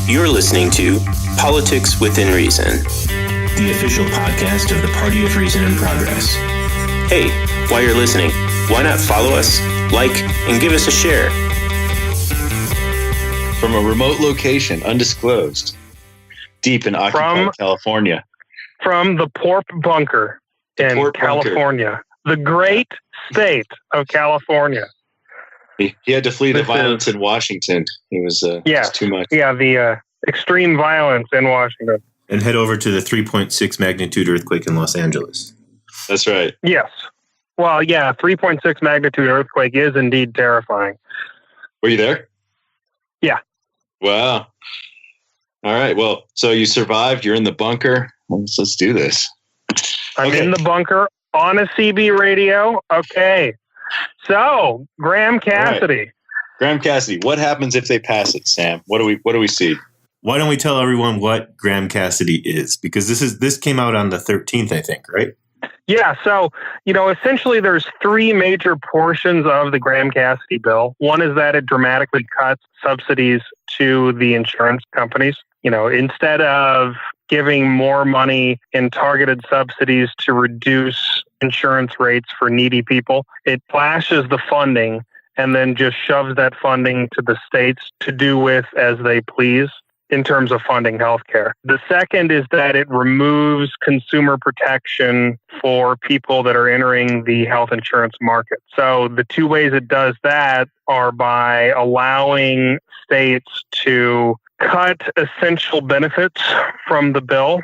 You're listening to Politics Within Reason, the official podcast of the Party of Reason and Progress. Hey, while you're listening, why not follow us, like, and give us a share? From a remote location, undisclosed, deep in occupied California. From the Porp Bunker in California, the great state of California. He had to flee the violence in Washington. It was too much. Yeah, the extreme violence in Washington. And head over to the 3.6 magnitude earthquake in Los Angeles. That's right. Yes. Well, yeah, 3.6 magnitude earthquake is indeed terrifying. Were you there? Yeah. Wow. All right. Well, so you survived. You're in the bunker. Let's do this. I'm in the bunker on a CB radio. Okay. So, Graham Cassidy. Right. Graham Cassidy, what happens if they pass it, Sam? What do we see? Why don't we tell everyone what Graham Cassidy is? Because this came out on the 13th, I think, right? Yeah, so, essentially there's three major portions of the Graham Cassidy bill. One is that it dramatically cuts subsidies to the insurance companies. Instead of giving more money in targeted subsidies to reduce insurance rates for needy people, it slashes the funding and then just shoves that funding to the states to do with as they please in terms of funding healthcare. The second is that it removes consumer protection for people that are entering the health insurance market. So the two ways it does that are by allowing states to cut essential benefits from the bill,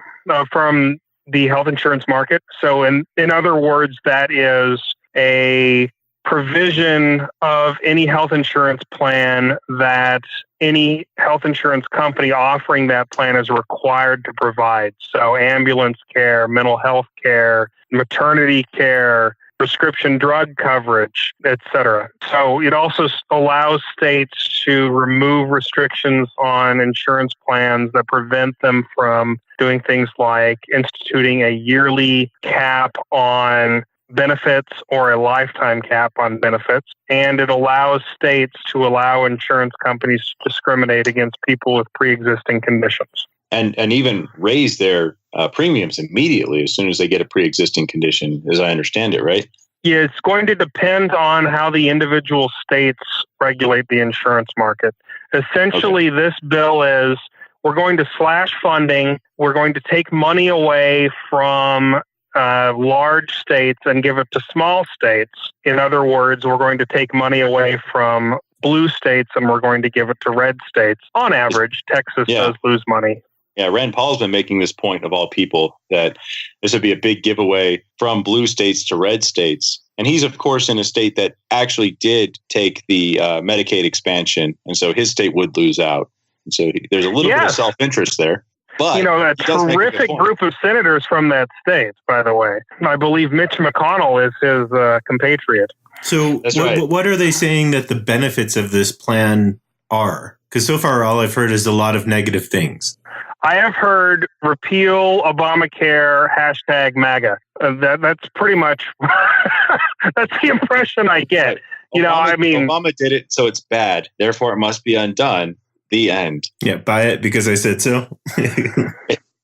from the health insurance market. So in other words, that is a provision of any health insurance plan that any health insurance company offering that plan is required to provide. So ambulance care, mental health care, maternity care, prescription drug coverage, etc. So it also allows states to remove restrictions on insurance plans that prevent them from doing things like instituting a yearly cap on benefits or a lifetime cap on benefits. And it allows states to allow insurance companies to discriminate against people with pre-existing conditions. And even raise their premiums immediately as soon as they get a pre-existing condition, as I understand it, right? Yeah, it's going to depend on how the individual states regulate the insurance market. Essentially, This bill is, we're going to slash funding, we're going to take money away from large states and give it to small states. In other words, we're going to take money away from blue states and we're going to give it to red states. On average, Texas does lose money. Yeah, Rand Paul's been making this point of all people that this would be a big giveaway from blue states to red states. And he's, of course, in a state that actually did take the Medicaid expansion. And so his state would lose out. And so there's a little bit of self-interest there. But a terrific group of senators from that state, by the way. I believe Mitch McConnell is his compatriot. So what are they saying that the benefits of this plan are? Because so far all I've heard is a lot of negative things. I have heard repeal Obamacare, # MAGA. That's pretty much, that's the impression I get. Obama did it, so it's bad. Therefore, it must be undone. The end. Yeah, buy it because I said so.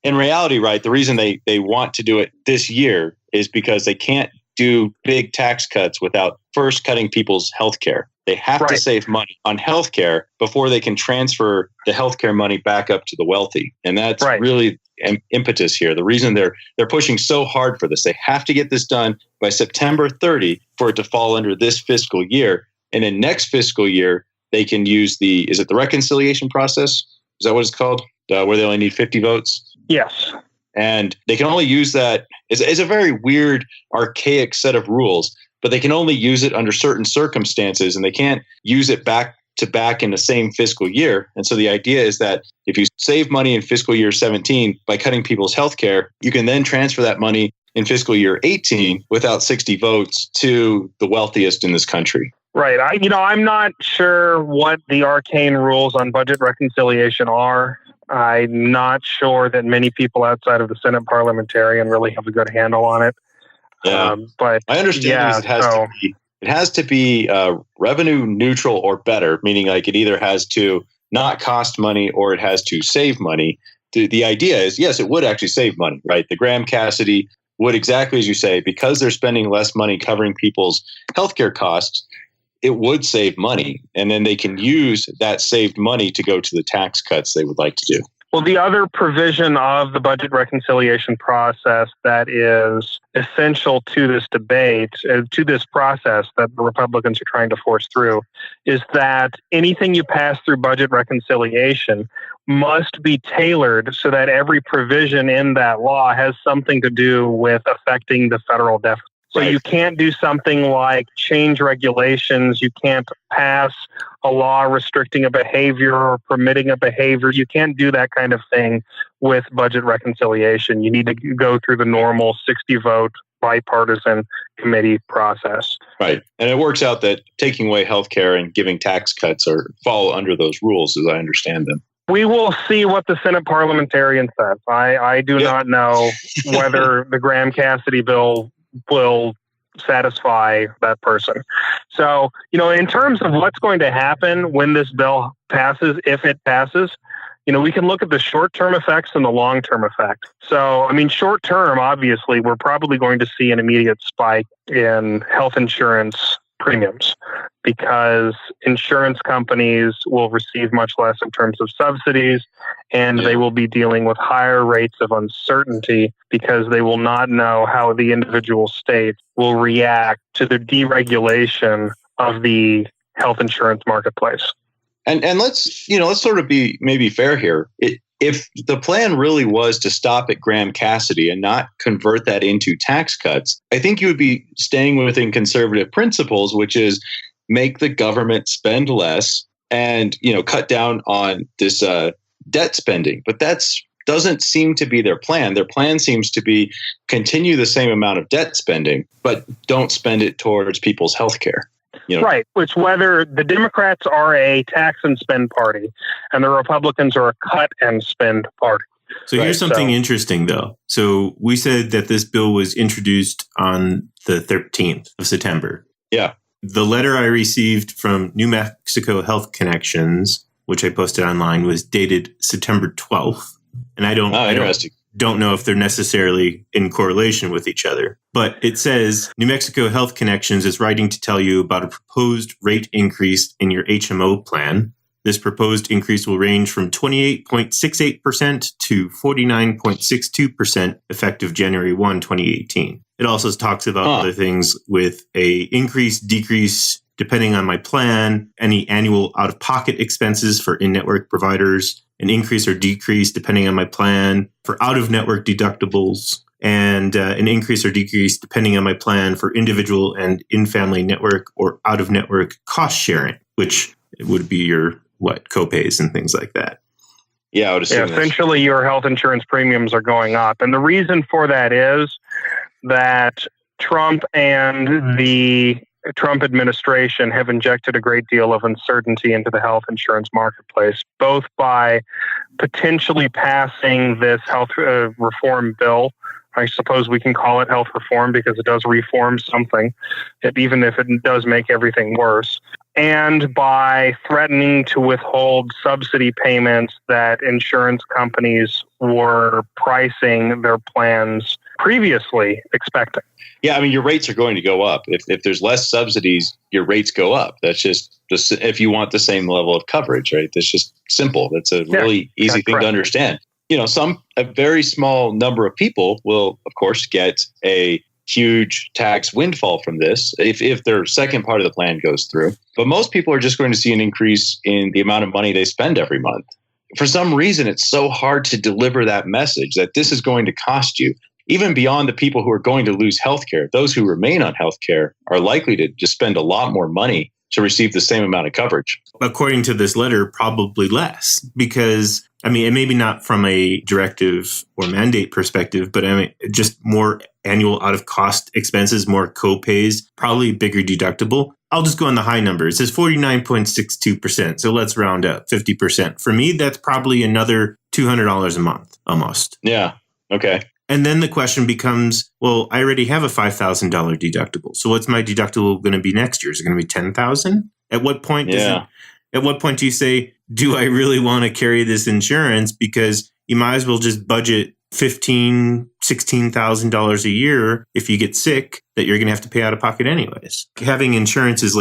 In reality, right, the reason they want to do it this year is because they can't do big tax cuts without first cutting people's health care. They have to save money on health care before they can transfer the health care money back up to the wealthy. And that's really an impetus here. The reason they're pushing so hard for this, they have to get this done by September 30 for it to fall under this fiscal year. And then next fiscal year, they can use the reconciliation process? Is that what it's called? Where they only need 50 votes? Yes. And they can only use that. It's a very weird, archaic set of rules, but they can only use it under certain circumstances, and they can't use it back to back in the same fiscal year. And so the idea is that if you save money in fiscal year 17 by cutting people's health care, you can then transfer that money in fiscal year 18 without 60 votes to the wealthiest in this country. Right. I'm not sure what the arcane rules on budget reconciliation are. I'm not sure that many people outside of the Senate parliamentarian really have a good handle on it. Yeah. But my understanding is it has to be revenue neutral or better, meaning like it either has to not cost money or it has to save money. The idea is, yes, it would actually save money, right? The Graham Cassidy would, exactly as you say, because they're spending less money covering people's healthcare costs, it would save money. And then they can use that saved money to go to the tax cuts they would like to do. Well, the other provision of the budget reconciliation process that is essential to this debate, to this process that the Republicans are trying to force through, is that anything you pass through budget reconciliation must be tailored so that every provision in that law has something to do with affecting the federal deficit. So you can't do something like change regulations. You can't pass a law restricting a behavior or permitting a behavior. You can't do that kind of thing with budget reconciliation. You need to go through the normal 60-vote bipartisan committee process. Right. And it works out that taking away health care and giving tax cuts fall under those rules, as I understand them. We will see what the Senate parliamentarian says. I do not know whether the Graham Cassidy bill will satisfy that person. So, in terms of what's going to happen when this bill passes, if it passes, we can look at the short-term effects and the long-term effect. So, short-term, obviously, we're probably going to see an immediate spike in health insurance premiums because insurance companies will receive much less in terms of subsidies, and they will be dealing with higher rates of uncertainty because they will not know how the individual states will react to the deregulation of the health insurance marketplace. And let's sort of be maybe fair here. If the plan really was to stop at Graham Cassidy and not convert that into tax cuts, I think you would be staying within conservative principles, which is make the government spend less and, cut down on this debt spending. But that doesn't seem to be their plan. Their plan seems to be continue the same amount of debt spending, but don't spend it towards people's health care. Right, which whether the Democrats are a tax and spend party and the Republicans are a cut and spend party. So here's something interesting, though. So we said that this bill was introduced on the 13th of September. Yeah. The letter I received from New Mexico Health Connections, which I posted online, was dated September 12th. And I don't know if they're necessarily in correlation with each other. But it says, New Mexico Health Connections is writing to tell you about a proposed rate increase in your HMO plan. This proposed increase will range from 28.68% to 49.62% effective January 1, 2018. It also talks about other things with a increase, decrease, depending on my plan, any annual out-of-pocket expenses for in-network providers, an increase or decrease depending on my plan for out-of-network deductibles, and an increase or decrease depending on my plan for individual and in-family network or out-of-network cost sharing, which would be your, copays and things like that. Yeah, I would assume essentially your health insurance premiums are going up. And the reason for that is that Trump and the Trump administration have injected a great deal of uncertainty into the health insurance marketplace, both by potentially passing this health reform bill. I suppose we can call it health reform because it does reform something, even if it does make everything worse, and by threatening to withhold subsidy payments that insurance companies were pricing their plans previously expecting. Yeah, your rates are going to go up. If there's less subsidies, your rates go up. That's just if you want the same level of coverage, right? That's just simple. That's a really easy thing to understand. A very small number of people will, of course, get a huge tax windfall from this if their second part of the plan goes through. But most people are just going to see an increase in the amount of money they spend every month. For some reason, it's so hard to deliver that message that this is going to cost you. Even beyond the people who are going to lose healthcare, those who remain on healthcare are likely to just spend a lot more money to receive the same amount of coverage. According to this letter, probably less, because, and maybe not from a directive or mandate perspective, but just more annual out-of-cost expenses, more co-pays, probably bigger deductible. I'll just go on the high numbers. It says 49.62%. So let's round up 50%. For me, that's probably another $200 a month almost. Yeah. Okay. And then the question becomes, well, I already have a $5,000 deductible. So what's my deductible going to be next year? Is it going to be $10,000? At what point? At what point do you say do I really want to carry this insurance? Because you might as well just budget $15,000, $16,000 a year if you get sick that you're going to have to pay out of pocket anyways. Having insurance is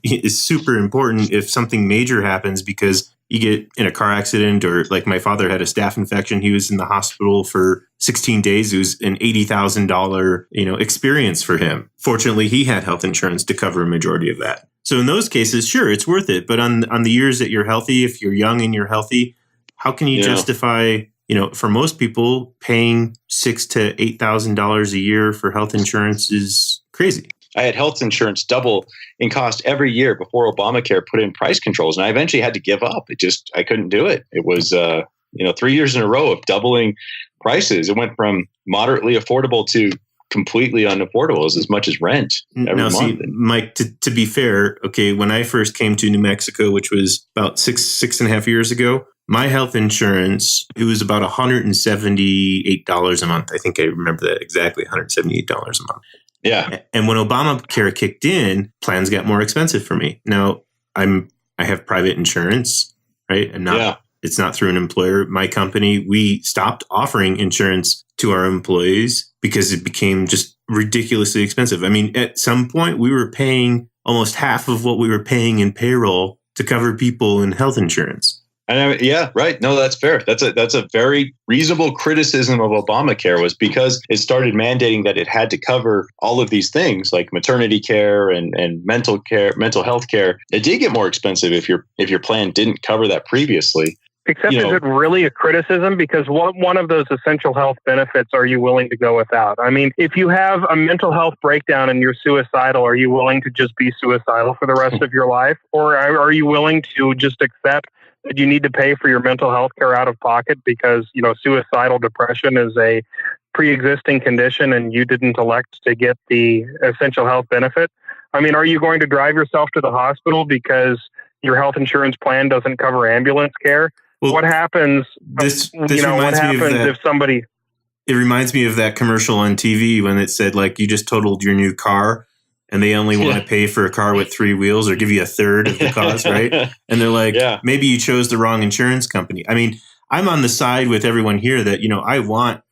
is super important if something major happens, because you get in a car accident, or like my father had a staph infection. He was in the hospital for 16 days. It was an $80,000, experience for him. Fortunately, he had health insurance to cover a majority of that. So in those cases, sure, it's worth it. But on the years that you're healthy, if you're young and you're healthy, how can you justify, for most people, paying $6,000 to $8,000 a year for health insurance is crazy. I had health insurance double in cost every year before Obamacare put in price controls, and I eventually had to give up. I couldn't do it. It was 3 years in a row of doubling prices. It went from moderately affordable to completely unaffordable, as much as rent every month. See, Mike, to be fair, okay, when I first came to New Mexico, which was about six and a half years ago, my health insurance, it was about $178 a month. I think I remember that exactly, $178 a month. Yeah. And when Obamacare kicked in, plans got more expensive for me. Now I have private insurance, right? It's not through an employer. My company, we stopped offering insurance to our employees because it became just ridiculously expensive. I mean, at some point we were paying almost half of what we were paying in payroll to cover people in health insurance. Yeah, right. No, that's fair. That's a very reasonable criticism of Obamacare, was because it started mandating that it had to cover all of these things like maternity care and mental health care. It did get more expensive if your plan didn't cover that previously. Except is it really a criticism? Because one of those essential health benefits are you willing to go without? I mean, if you have a mental health breakdown and you're suicidal, are you willing to just be suicidal for the rest of your life? Or are you willing to just accept that you need to pay for your mental health care out of pocket because, suicidal depression is a pre-existing condition and you didn't elect to get the essential health benefit? I mean, are you going to drive yourself to the hospital because your health insurance plan doesn't cover ambulance care? Well, what happens? What happens if somebody? It reminds me of that commercial on TV when it said, like, you just totaled your new car and they only want to pay for a car with 3 wheels or give you a third of the cost, right? And they're like, maybe you chose the wrong insurance company. I mean, I'm on the side with everyone here that, I want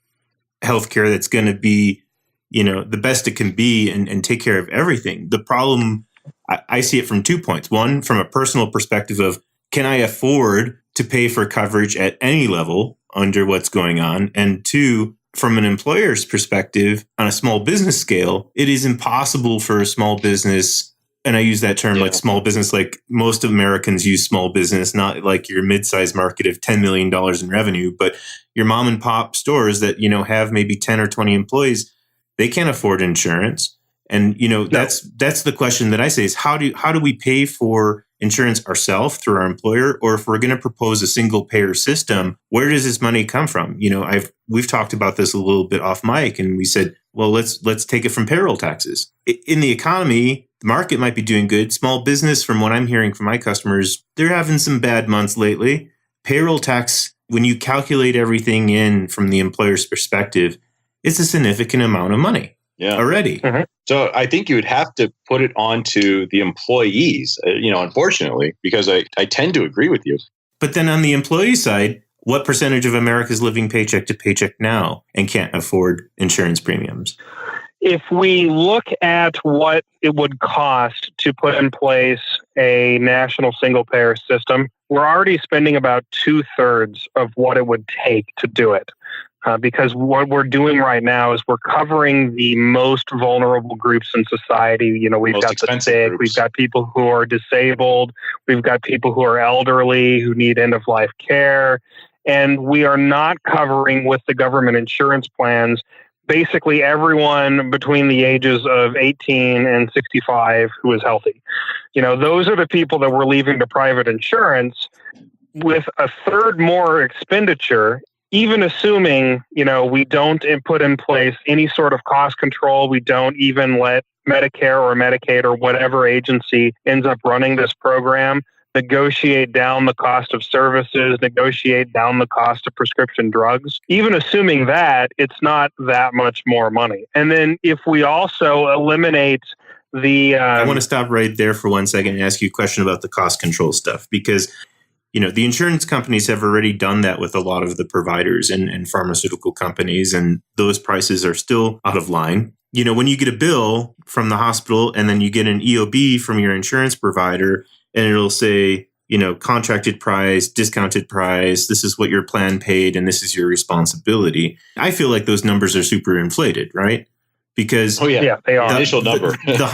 healthcare that's going to be, the best it can be and take care of everything. The problem, I see it from 2 points. One, from a personal perspective of, can I afford to pay for coverage at any level under what's going on? And 2, from an employer's perspective, on a small business scale, it is impossible for a small business, and I use that term like small business, like most Americans use small business, not like your mid-sized market of $10 million in revenue, but your mom and pop stores that, have maybe 10 or 20 employees, they can't afford insurance. And, that's the question that I say is how do we pay for insurance ourselves through our employer? Or if we're going to propose a single payer system, where does this money come from? We've talked about this a little bit off mic, and we said, well, let's take it from payroll taxes. In the economy, the market might be doing good. Small business, from what I'm hearing from my customers, they're having some bad months lately. Payroll tax, when you calculate everything in from the employer's perspective, it's a significant amount of money. Already. Mm-hmm. So I think you would have to put it onto the employees, unfortunately, because I tend to agree with you. But then on the employee side, what percentage of America is living paycheck to paycheck now and can't afford insurance premiums? If we look at what it would cost to put in place a national single payer system, we're already spending about 2/3 of what it would take to do it. Because what we're doing right now is we're covering the most vulnerable groups in society. We've got the sick, we've got people who are disabled, we've got people who are elderly, who need end-of-life care, and we are not covering with the government insurance plans basically everyone between the ages of 18 and 65 who is healthy. Those are the people that we're leaving to private insurance with a third more expenditure. Even assuming, we don't put in place any sort of cost control, we don't even let Medicare or Medicaid or whatever agency ends up running this program negotiate down the cost of services, negotiate down the cost of prescription drugs. Even assuming that, it's not that much more money. And then if we also eliminate I want to stop right there for 1 second and ask you a question about the cost control stuff, because the insurance companies have already done that with a lot of the providers and pharmaceutical companies, and those prices are still out of line. When you get a bill from the hospital and then you get an EOB from your insurance provider and it'll say, contracted price, discounted price, this is what your plan paid and this is your responsibility. I feel like those numbers are super inflated, right? Because they are. The initial number. The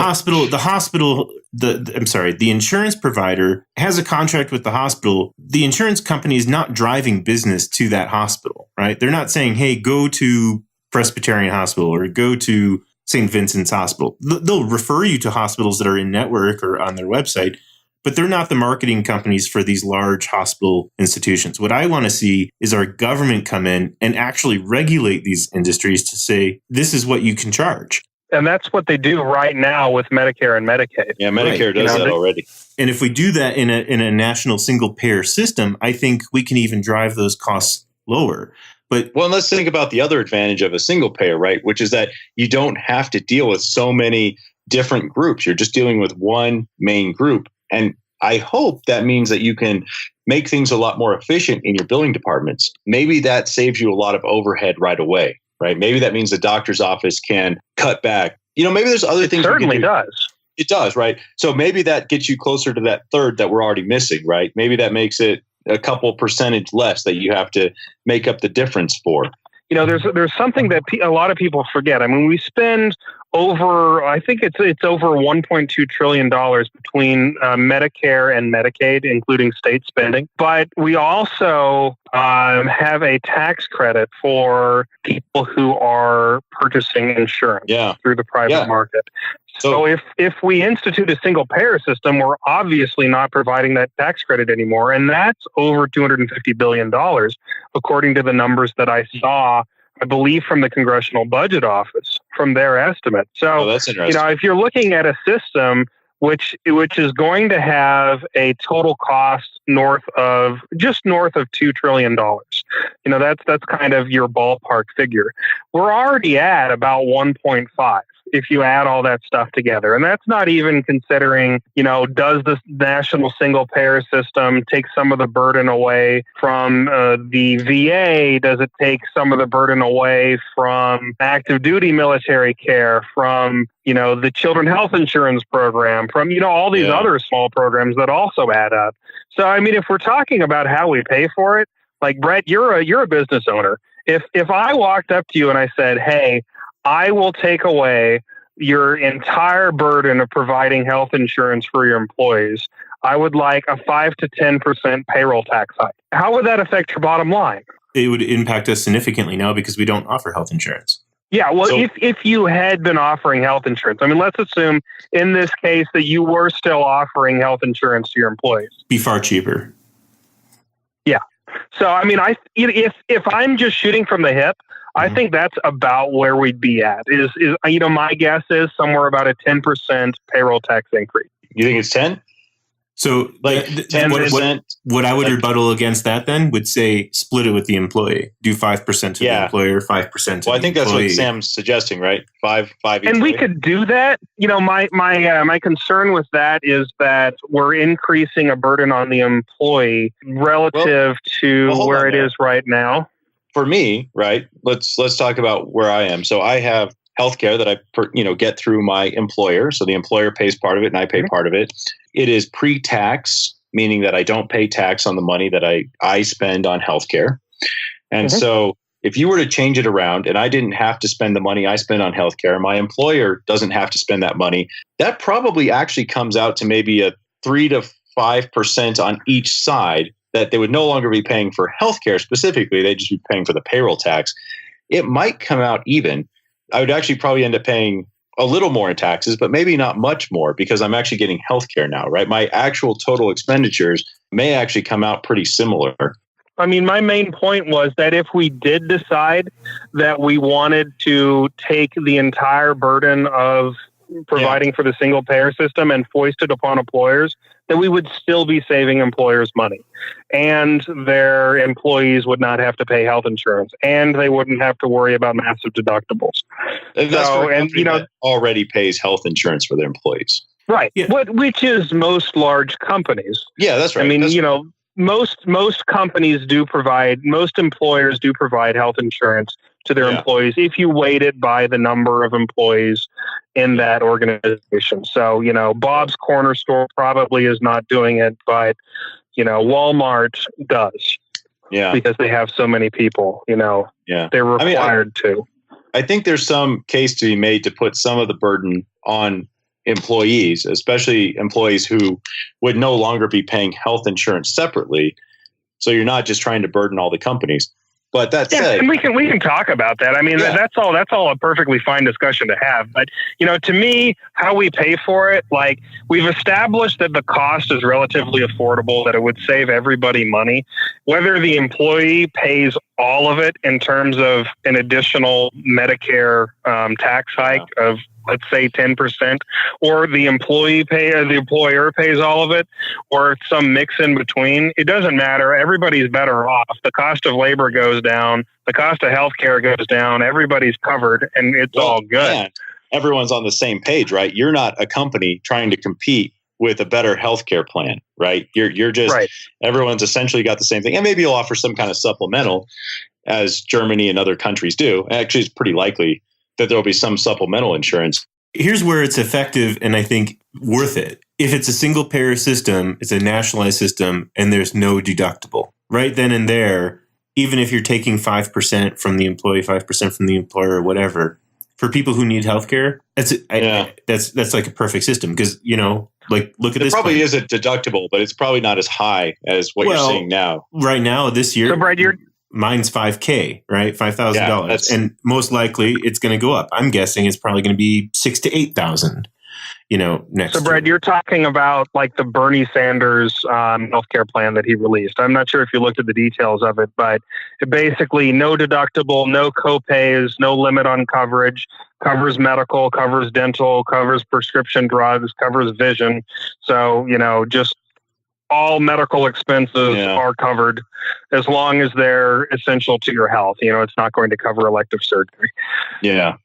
insurance provider has a contract with the hospital. The insurance company is not driving business to that hospital, right? They're not saying, hey, go to Presbyterian Hospital or go to St. Vincent's Hospital. They'll refer you to hospitals that are in network or on their website, but they're not the marketing companies for these large hospital institutions. What I want to see is our government come in and actually regulate these industries to say, this is what you can charge. And that's what they do right now with Medicare and Medicaid. Yeah, Medicare does that already. And if we do that in a national single payer system, I think we can even drive those costs lower. But let's think about the other advantage of a single payer, right? Which is that you don't have to deal with so many different groups. You're just dealing with one main group. And I hope that means that you can make things a lot more efficient in your billing departments. Maybe that saves you a lot of overhead right away, right? Maybe that means the doctor's office can cut back. Maybe there's other things. It certainly does. It does, right? So maybe that gets you closer to that third that we're already missing, right? Maybe that makes it a couple percentage less that you have to make up the difference for. There's something that a lot of people forget. I mean, we spend I think it's over $1.2 trillion between Medicare and Medicaid, including state spending. But we also have a tax credit for people who are purchasing insurance through the private market. So if we institute a single payer system, we're obviously not providing that tax credit anymore. And that's over $250 billion, according to the numbers that I saw, I believe, from the Congressional Budget Office, from their estimate. So, that's interesting. If you're looking at a system which is going to have a total cost north of $2 trillion, that's kind of your ballpark figure. We're already at about 1.5. If you add all that stuff together. And that's not even considering, does the national single payer system take some of the burden away from the VA? Does it take some of the burden away from active duty military care, from, the Children Health Insurance Program, from, all these other small programs that also add up? So, I mean, if we're talking about how we pay for it, like, Brett, you're a business owner. If I walked up to you and I said, hey, I will take away your entire burden of providing health insurance for your employees, I would like a 5 to 10% payroll tax hike. How would that affect your bottom line? It would impact us significantly now because we don't offer health insurance. Yeah, well, if you had been offering health insurance, I mean, let's assume in this case that you were still offering health insurance to your employees. Be far cheaper. Yeah. So, I mean, if I'm just shooting from the hip, I think that's about where we'd be at. Is my guess is somewhere about a 10% payroll tax increase. You think it's 10? So, like 10%. What I would rebuttal against that then would say split it with the employee. Do 5% to the employer, 5% to I think employee. That's what Sam's suggesting, right? 5 each and we way. could do that. My concern with that is that we're increasing a burden on the employee relative to where it is right now. For me, right, let's talk about where I am. So I have healthcare that I get through my employer. So the employer pays part of it and I pay part of it. It is pre-tax, meaning that I don't pay tax on the money that I spend on healthcare. And so if you were to change it around and I didn't have to spend the money I spend on healthcare, my employer doesn't have to spend that money, that probably actually comes out to maybe a 3 to 5% on each side, that they would no longer be paying for healthcare specifically. They'd just be paying for the payroll tax. It might come out even. I would actually probably end up paying a little more in taxes, but maybe not much more because I'm actually getting healthcare now, right? My actual total expenditures may actually come out pretty similar. I mean, my main point was that if we did decide that we wanted to take the entire burden of providing for the single payer system and foist it upon employers, that we would still be saving employers money, and their employees would not have to pay health insurance, and they wouldn't have to worry about massive deductibles. And that's that already pays health insurance for their employees. Right. Yeah. Which is most large companies. Yeah, that's right. I mean, most companies do provide, most employers do provide health insurance to their employees if you weight it by the number of employees in that organization. So, Bob's Corner Store probably is not doing it, but, Walmart does. Yeah. Because they have so many people, they're required to. I think there's some case to be made to put some of the burden on employees, especially employees who would no longer be paying health insurance separately. So you're not just trying to burden all the companies. But that said, and we can talk about that. I mean, that's all a perfectly fine discussion to have. But to me, how we pay for it, like we've established that the cost is relatively affordable, that it would save everybody money. Whether the employee pays all of it in terms of an additional Medicare tax hike of, let's say 10%, or the employer pays all of it, or some mix in between. It doesn't matter. Everybody's better off. The cost of labor goes down. The cost of healthcare goes down. Everybody's covered, and it's all good. Man, everyone's on the same page, right? You're not a company trying to compete with a better healthcare plan, right? You're just everyone's essentially got the same thing, and maybe you'll offer some kind of supplemental, as Germany and other countries do. Actually, it's pretty likely that there'll be some supplemental insurance. Here's where it's effective and I think worth it. If it's a single payer system, it's a nationalized system, and there's no deductible. Right then and there, even if you're taking 5% from the employee, 5% from the employer, or whatever, for people who need healthcare, that's like a perfect system because, look at this. There probably is a deductible, but it's probably not as high as what you're seeing now. Right now, this year. So, Brad, mine's $5,000, right? $5,000, and most likely it's going to go up. I'm guessing it's probably going to be $6,000 to $8,000. Next. So, Brad, you're talking about like the Bernie Sanders healthcare plan that he released. I'm not sure if you looked at the details of it, but basically, no deductible, no copays, no limit on coverage. Covers medical, covers dental, covers prescription drugs, covers vision. So, just all medical expenses are covered as long as they're essential to your health. It's not going to cover elective surgery. Yeah.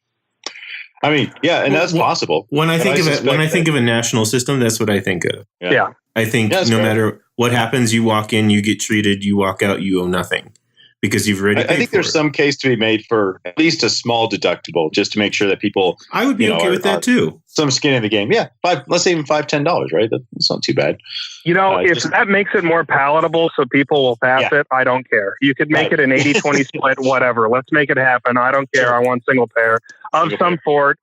I mean, and that's possible. When I think of a national system, that's what I think of. Yeah. I think no matter what happens, you walk in, you get treated, you walk out, you owe nothing because you've already paid I think there's some case to be made for at least a small deductible just to make sure that people. I would be okay with that too. Some skin in the game. Yeah. Let's say even $5-10, right? That's not too bad. If that makes it more palatable so people will pass it, I don't care. You could make it an 80-20 split, whatever. Let's make it happen. I don't care. Sure. I want single payer of some sort.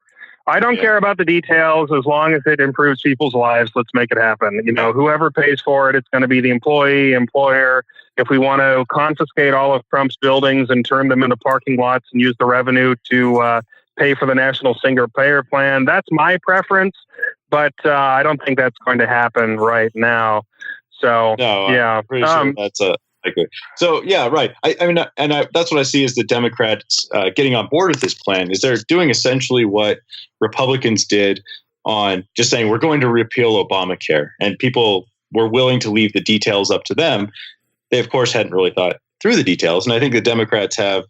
I don't care about the details as long as it improves people's lives. Let's make it happen. Whoever pays for it, it's going to be the employee, employer. If we want to confiscate all of Trump's buildings and turn them into parking lots and use the revenue to pay for the national single payer plan, that's my preference. But I don't think that's going to happen right now. So, I'm pretty sure that's likely. So, right. I mean, that's what I see as the Democrats getting on board with this plan is they're doing essentially what Republicans did on just saying we're going to repeal Obamacare, and people were willing to leave the details up to them. They, of course, hadn't really thought through the details. And I think the Democrats have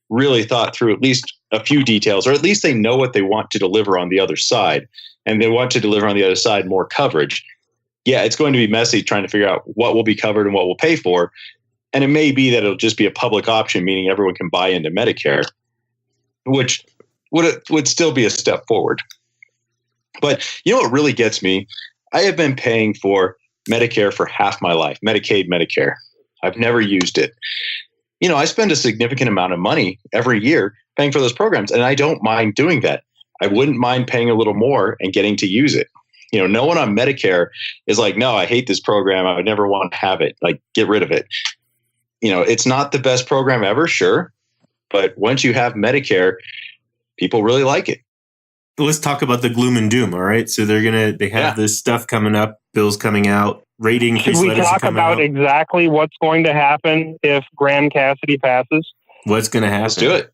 really thought through at least a few details, or at least they know what they want to deliver on the other side. And they want to deliver on the other side more coverage. Yeah, it's going to be messy trying to figure out what will be covered and what we'll pay for. And it may be that it'll just be a public option, meaning everyone can buy into Medicare, which would still be a step forward. But what really gets me? I have been paying for Medicare for half my life, Medicaid, Medicare. I've never used it. I spend a significant amount of money every year paying for those programs, and I don't mind doing that. I wouldn't mind paying a little more and getting to use it. No one on Medicare is like, no, I hate this program. I would never want to have it. Like, get rid of it. It's not the best program ever, sure. But once you have Medicare, people really like it. Let's talk about the gloom and doom. All right. So they have this stuff coming up, bills coming out, rating. Should we talk about exactly what's going to happen if Graham Cassidy passes? What's going to happen? Let's do it.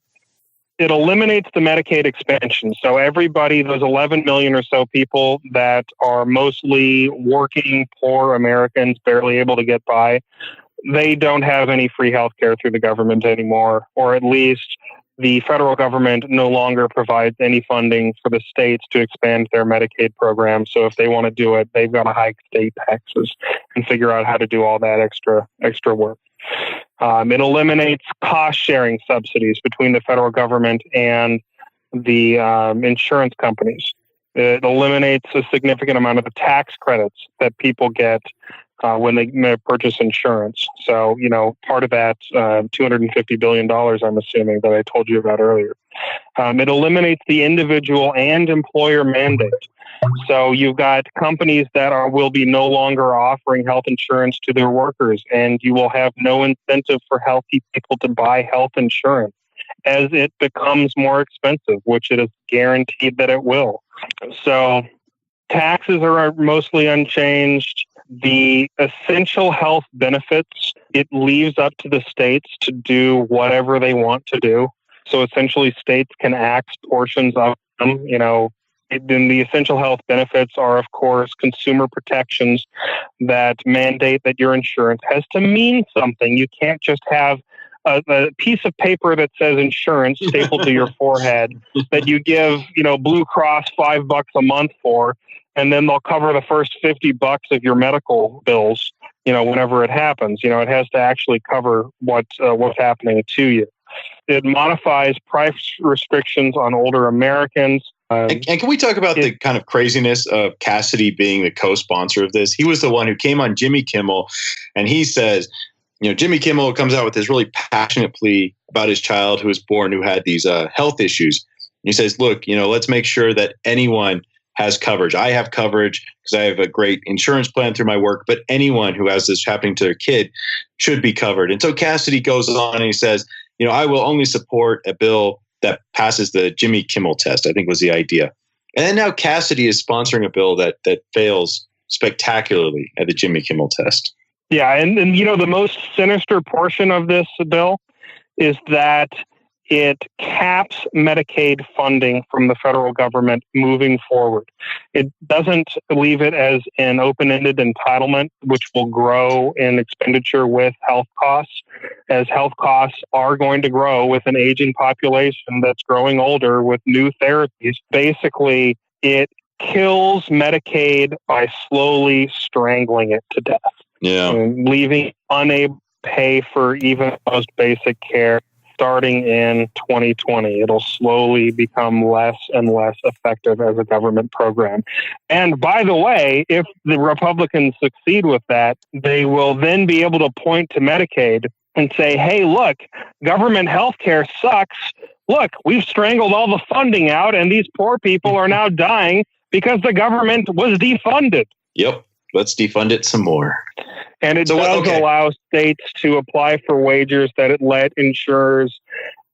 It eliminates the Medicaid expansion. So everybody, those 11 million or so people that are mostly working, poor Americans, barely able to get by, they don't have any free health care through the government anymore, or at least the federal government no longer provides any funding for the states to expand their Medicaid program. So if they want to do it, they've got to hike state taxes and figure out how to do all that extra work. It eliminates cost-sharing subsidies between the federal government and the insurance companies. It eliminates a significant amount of the tax credits that people get when they purchase insurance. So, part of that $250 billion, I'm assuming, that I told you about earlier. It eliminates the individual and employer mandate. So you've got companies that will be no longer offering health insurance to their workers, and you will have no incentive for healthy people to buy health insurance as it becomes more expensive, which it is guaranteed that it will. So taxes are mostly unchanged. The essential health benefits, it leaves up to the states to do whatever they want to do. So essentially states can axe portions of them, Then the essential health benefits are, of course, consumer protections that mandate that your insurance has to mean something. You can't just have a piece of paper that says insurance stapled to your forehead that you give, Blue Cross $5 a month for, and then they'll cover the first $50 of your medical bills, whenever it happens. It has to actually cover what's happening to you. It modifies price restrictions on older Americans. And can we talk about the kind of craziness of Cassidy being the co-sponsor of this? He was the one who came on Jimmy Kimmel, and he says, Jimmy Kimmel comes out with this really passionate plea about his child who was born who had these health issues. And he says, look, let's make sure that anyone has coverage. I have coverage because I have a great insurance plan through my work, but anyone who has this happening to their kid should be covered. And so Cassidy goes on and he says, I will only support a bill that passes the Jimmy Kimmel test, I think was the idea. And then now Cassidy is sponsoring a bill that fails spectacularly at the Jimmy Kimmel test. Yeah, and the most sinister portion of this bill is that it caps Medicaid funding from the federal government moving forward. It doesn't leave it as an open-ended entitlement, which will grow in expenditure with health costs, as health costs are going to grow with an aging population that's growing older with new therapies. Basically, it kills Medicaid by slowly strangling it to death. Yeah. Leaving unable to pay for even the most basic care. Starting in 2020, it'll slowly become less and less effective as a government program. And by the way, if the Republicans succeed with that, they will then be able to point to Medicaid and say, hey, look, government health care sucks. Look, we've strangled all the funding out, and these poor people are now dying because the government was defunded. Yep. Let's defund it some more. And it does allow states to apply for wagers that it let insurers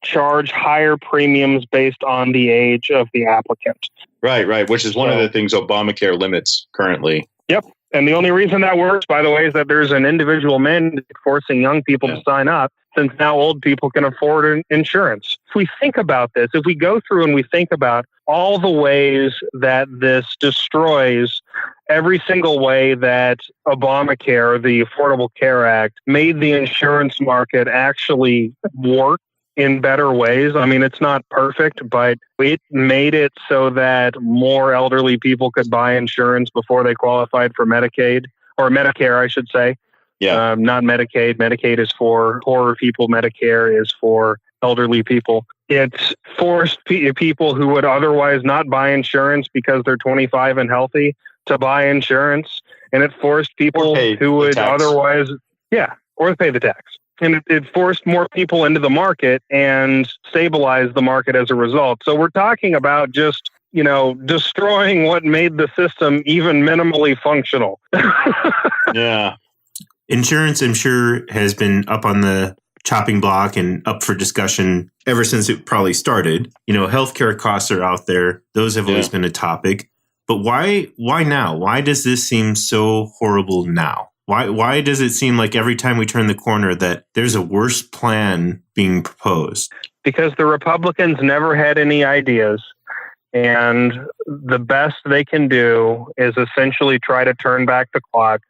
charge higher premiums based on the age of the applicant. Right, which is one of the things Obamacare limits currently. Yep. And the only reason that works, by the way, is that there's an individual mandate forcing young people to sign up, since now old people can afford insurance. If we think about this, if we go through and we think about all the ways that this destroys every single way that Obamacare, the Affordable Care Act, made the insurance market actually work in better ways. I mean, it's not perfect, but it made it so that more elderly people could buy insurance before they qualified for Medicaid, or Medicare, I should say. Yeah. Not Medicaid. Medicaid is for poorer people. Medicare is for elderly people. It's forced people who would otherwise not buy insurance because they're 25 and healthy to buy insurance. And it forced people who would otherwise, or pay the tax. And it forced more people into the market and stabilized the market as a result. So we're talking about just, destroying what made the system even minimally functional. Yeah. Insurance, I'm sure, has been up on the chopping block and up for discussion ever since it probably started. Healthcare costs are out there. Those have always been a topic. But why now? Why does this seem so horrible now? Why does it seem like every time we turn the corner that there's a worse plan being proposed? Because the Republicans never had any ideas. And the best they can do is essentially try to turn back the clock,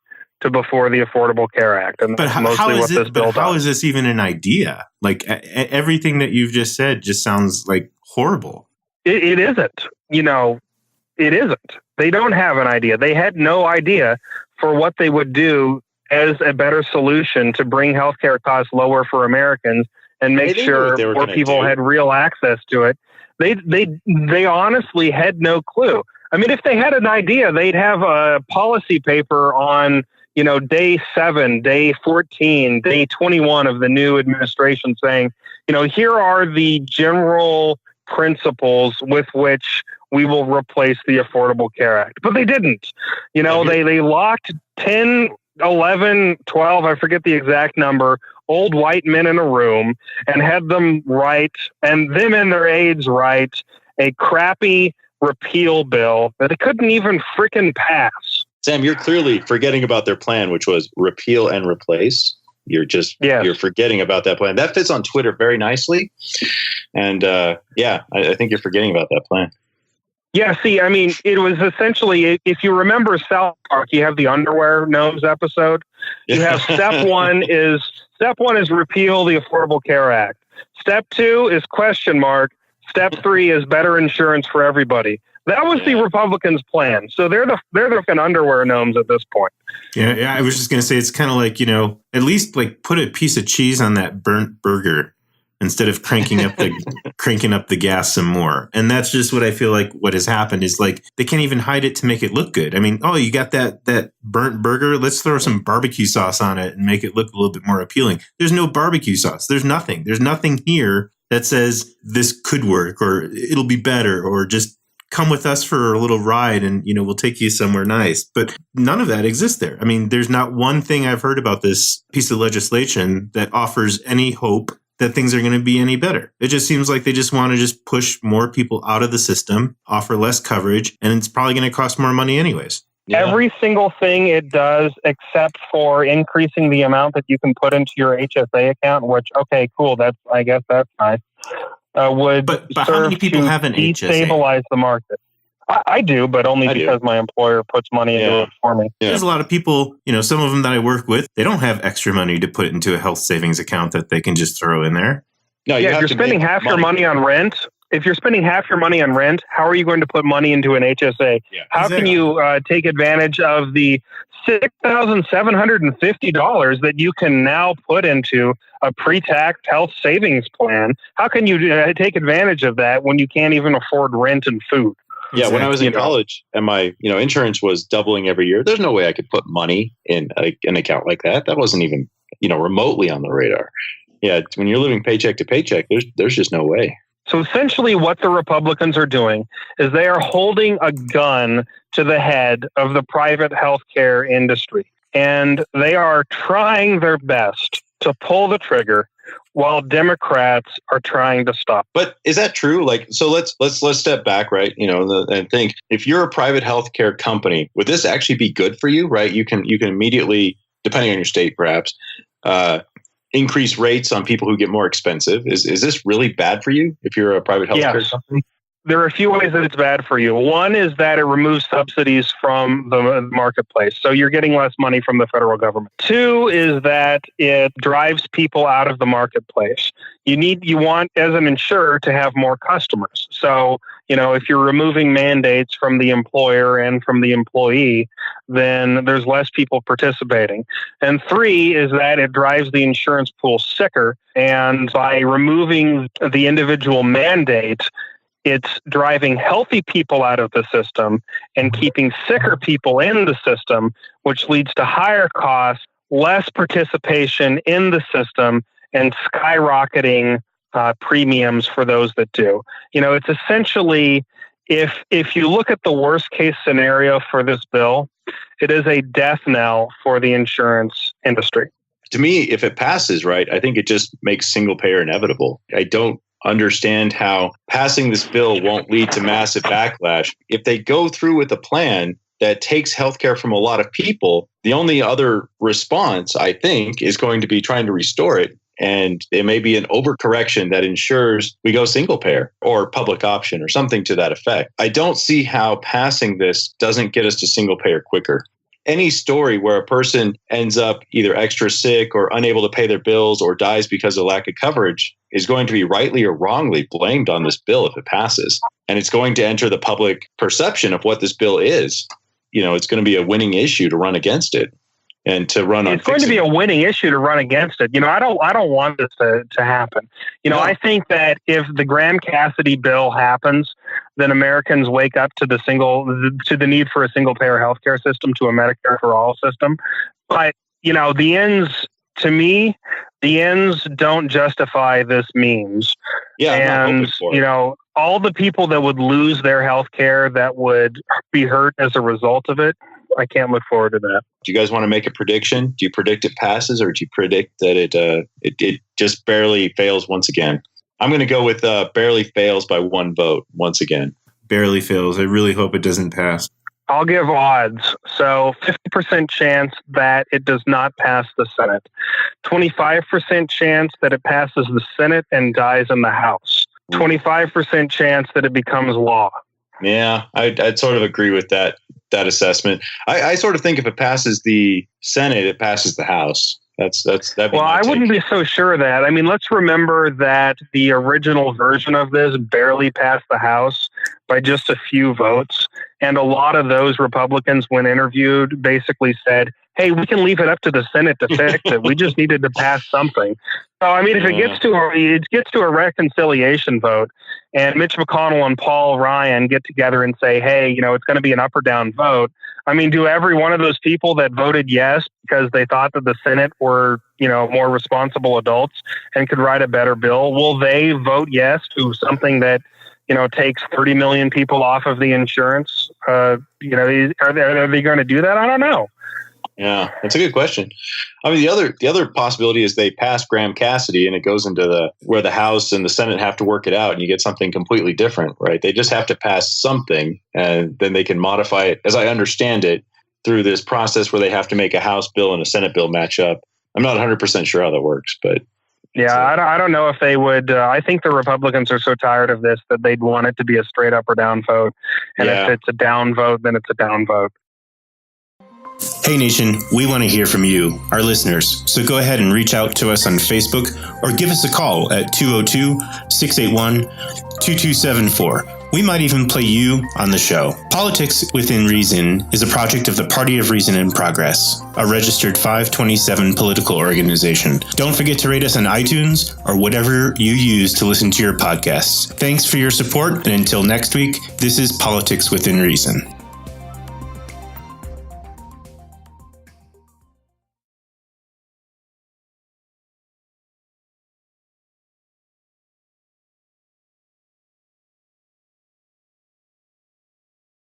to before the Affordable Care Act. And that's mostly what this bill does. How is this even an idea? Like everything that you've just said just sounds like horrible. It isn't. It isn't. They don't have an idea. They had no idea for what they would do as a better solution to bring healthcare costs lower for Americans and make sure more people had real access to it. They honestly had no clue. I mean, if they had an idea, they'd have a policy paper on, day 7, day 14, day 21 of the new administration saying, here are the general principles with which we will replace the Affordable Care Act. But they didn't. They locked 10, 11, 12, I forget the exact number, old white men in a room and had them write, and them and their aides write, a crappy repeal bill that they couldn't even frickin' pass. Sam, you're clearly forgetting about their plan, which was repeal and replace. You're forgetting about that plan. That fits on Twitter very nicely. And I think you're forgetting about that plan. Yeah, see, I mean, it was essentially, if you remember South Park, you have the Underwear Gnomes episode. You have step one is repeal the Affordable Care Act. Step 2 is question mark. Step 3 is better insurance for everybody. That was the Republicans' plan. So they're the Underwear Gnomes at this point. Yeah, I was just going to say, it's kind of like, at least like put a piece of cheese on that burnt burger instead of cranking up the gas some more. And that's just what I feel like what has happened is like they can't even hide it to make it look good. I mean, you got that burnt burger, let's throw some barbecue sauce on it and make it look a little bit more appealing. There's no barbecue sauce. There's nothing. There's nothing here that says this could work or it'll be better or just come with us for a little ride and, we'll take you somewhere nice. But none of that exists there. I mean, there's not one thing I've heard about this piece of legislation that offers any hope that things are going to be any better. It just seems like they just want to just push more people out of the system, offer less coverage, and it's probably going to cost more money anyways. Yeah. Every single thing it does, except for increasing the amount that you can put into your HSA account, which, okay, cool, I guess that's nice, would but how many people have an destabilize the market. I do, but only because my employer puts money into it for me. Yeah. There's a lot of people, some of them that I work with, they don't have extra money to put into a health savings account that they can just throw in there. No, if you're spending half your money on rent, how are you going to put money into an HSA? Yeah, how can you take advantage of the $6,750 that you can now put into a pre-tax health savings plan? How can you take advantage of that when you can't even afford rent and food? Yeah, when I was in college and my insurance was doubling every year, there's no way I could put money in an account like that. That wasn't even remotely on the radar. Yeah, when you're living paycheck to paycheck, there's just no way. So essentially what the Republicans are doing is they are holding a gun to the head of the private healthcare industry. And they are trying their best to pull the trigger while Democrats are trying to stop. But is that true? So let's step back, right? And think, if you're a private healthcare company, would this actually be good for you, right? You can immediately, depending on your state, perhaps, increase rates on people who get more expensive. Is this really bad for you if you're a private healthcare company? There are a few ways that it's bad for you. One is that it removes subsidies from the marketplace. So you're getting less money from the federal government. 2 is that it drives people out of the marketplace. You want, as an insurer, to have more customers. So, if you're removing mandates from the employer and from the employee, then there's less people participating. And 3 is that it drives the insurance pool sicker. And by removing the individual mandate, it's driving healthy people out of the system and keeping sicker people in the system, which leads to higher costs, less participation in the system, and skyrocketing premiums for those that do. It's essentially, if you look at the worst case scenario for this bill, it is a death knell for the insurance industry. To me, if it passes, right, I think it just makes single payer inevitable. I don't understand how passing this bill won't lead to massive backlash. If they go through with a plan that takes healthcare from a lot of people, the only other response, I think, is going to be trying to restore it. And it may be an overcorrection that ensures we go single payer or public option or something to that effect. I don't see how passing this doesn't get us to single payer quicker. any story where a person ends up either extra sick or unable to pay their bills or dies because of lack of coverage is going to be rightly or wrongly blamed on this bill if it passes. And it's going to enter the public perception of what this bill is. It's going to be a winning issue to run against it. And to run on, it's going to be a winning issue to run against it. I don't want this to happen. No. I think that if the Graham-Cassidy bill happens, then Americans wake up to the need for a single payer healthcare system, to a Medicare for all system. But the ends don't justify this means. Yeah, and all the people that would lose their healthcare, that would be hurt as a result of it, I can't look forward to that. Do you guys want to make a prediction? Do you predict it passes, or do you predict that it just barely fails once again? I'm going to go with barely fails by one vote once again. Barely fails. I really hope it doesn't pass. I'll give odds. So 50% chance that it does not pass the Senate. 25% chance that it passes the Senate and dies in the House. 25% chance that it becomes law. Yeah, I'd sort of agree with that assessment. I sort of think if it passes the Senate, it passes the House. That'd be well, I wouldn't be so sure of that. I mean, let's remember that the original version of this barely passed the House by just a few votes. And a lot of those Republicans, when interviewed, basically said, hey, we can leave it up to the Senate to fix it. We just needed to pass something. So, I mean, if it gets to a reconciliation vote and Mitch McConnell and Paul Ryan get together and say, hey, it's going to be an up or down vote. I mean, do every one of those people that voted yes because they thought that the Senate were, more responsible adults and could write a better bill, will they vote yes to something that, takes 30 million people off of the insurance? Are they going to do that? I don't know. Yeah, that's a good question. I mean, the other possibility is they pass Graham-Cassidy and it goes into where the House and the Senate have to work it out, and you get something completely different, right? They just have to pass something, and then they can modify it, as I understand it, through this process where they have to make a House bill and a Senate bill match up. I'm not 100% sure how that works, but yeah, I don't know if they would. I think the Republicans are so tired of this that they'd want it to be a straight up or down vote, and if it's a down vote, then it's a down vote. Hey Nation, we want to hear from you, our listeners, so go ahead and reach out to us on Facebook or give us a call at 202-681-2274. We might even play you on the show. Politics Within Reason is a project of the Party of Reason and Progress, a registered 527 political organization. Don't forget to rate us on iTunes or whatever you use to listen to your podcasts. Thanks for your support, and until next week, this is Politics Within Reason.